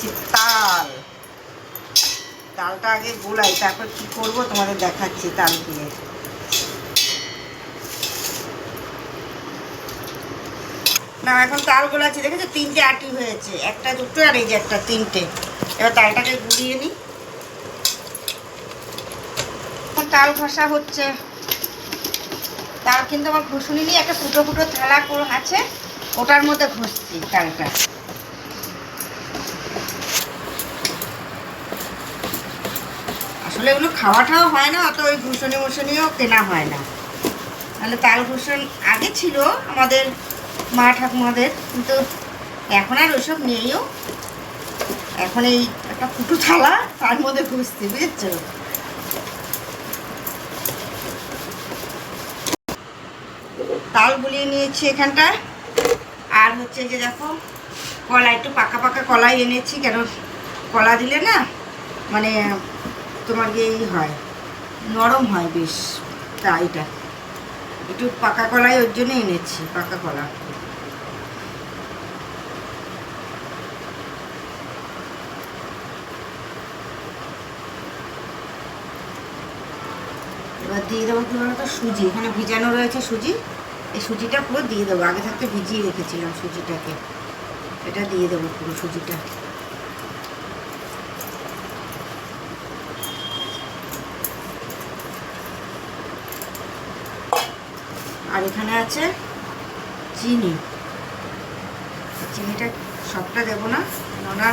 নিচ্ছি তালটা আগে গোলাই, তারপর কি করব তোমাদের দেখাচ্ছি তাল দিয়ে। না এখন তাল গোলাচ্ছি, দেখেছো 3টে আটি হয়েছে, একটা দুটো আর এই যে একটা 3টে। এবার তালটাকে গুলিয়ে নিই। তাল ঘষা হচ্ছে, তাল কিন্তু আমার ঘষুনি নিয়ে একটা ফুটো ফুটো থালা আছে, ওটার মধ্যে ঘষছি তালটা। আসলে এগুলো খাওয়াটাও হয় না, অত ওই ঘুষনিও কেনা হয় না। তাহলে তাল ঘুষণ আগে ছিল আমাদের মা ঠাকুমাদের, কিন্তু এখন আর ওইসব নেইও। এখন এই একটা ফুটো থালা, তার মধ্যে ঘুষছি, বুঝেছো? তাল গুলিয়ে নিয়েছি এখানটায়। আর হচ্ছে যে দেখো কলা, একটু পাকা পাকা কলাই এনেছি, কেন কলা দিলে না মানে তোমার এই হয়, নরম হয় বেশ, তা এটা একটু পাকা কলাই ওর জন্য এনেছি, পাকা কলা। এবার দিয়ে দেবো কি বলতো, সুজি, এখানে ভিজানো রয়েছে সুজি, এই সুজিটা পুরো দিয়ে দেবো। আগে থাকতে ভিজিয়ে রেখেছিলাম সুজিটাকে, এটা দিয়ে দেবো পুরো সুজিটা। আর এখানে আছে চিনি, চিনিটা সবটা দেবো না, কেননা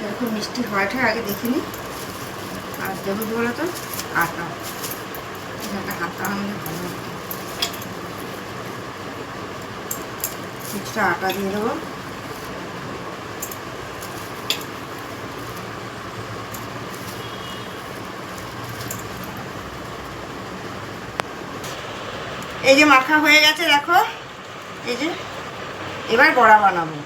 এরকম মিষ্টি হওয়াটা আগে দেখিনি। আর দেবো কি বলো তো, আটা, এখানটা হাতটা আমাদের ভালো হতো, কিছুটা আটা দিয়ে দেবো। এই যে মাখা হয়ে গেছে দেখো, এই যে এবার বড়া বানাবো।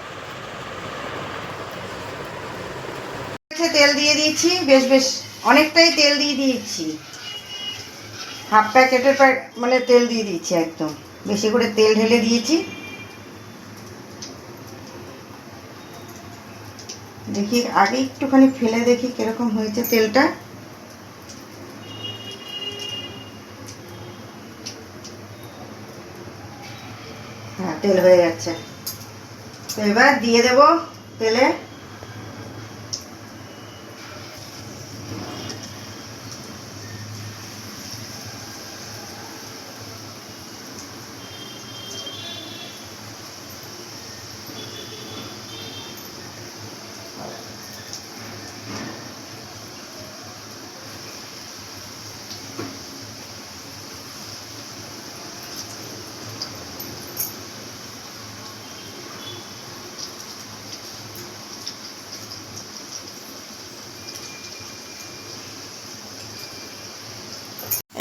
তেল দিয়ে দিয়েছি, বেশ অনেকটাই তেল দিয়ে দিয়েছি, হাফ প্যাকেটের মানে তেল দিয়ে দিয়েছি, একদম বেশি করে তেল ঢেলে দিয়েছি। দেখি আগে একটুখানি ফেলে দেখি কিরকম হয়েছে তেলটা। হ্যাঁ, তেল হয়ে গেছে, তো এবার দিয়ে দেবো তেলে।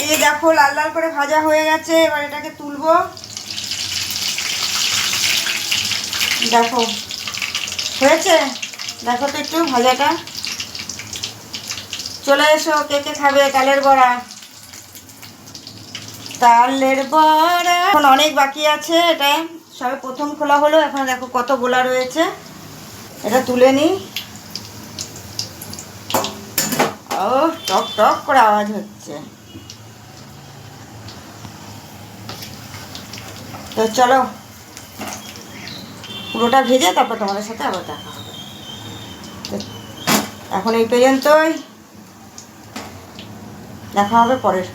এই যে দেখো লাল লাল করে ভাজা হয়ে গেছে, এবার এটাকে তুলবো। দেখো হয়েছে, দেখো তো একটু ভাজাটা। চলে এসো, কে কে খাবে তালের বড়া। তালের বড়া এখন অনেক বাকি আছে, এটা সবে প্রথম খোলা হলো, এখন দেখো কত গোলা রয়েছে। এটা তুলে নিই। ও টক টক করে আওয়াজ হচ্ছে। তো চলো পুরোটা ভেজে তারপর তোমাদের সাথে আবার দেখা হবে। এখন এই পর্যন্তই, দেখা হবে পরের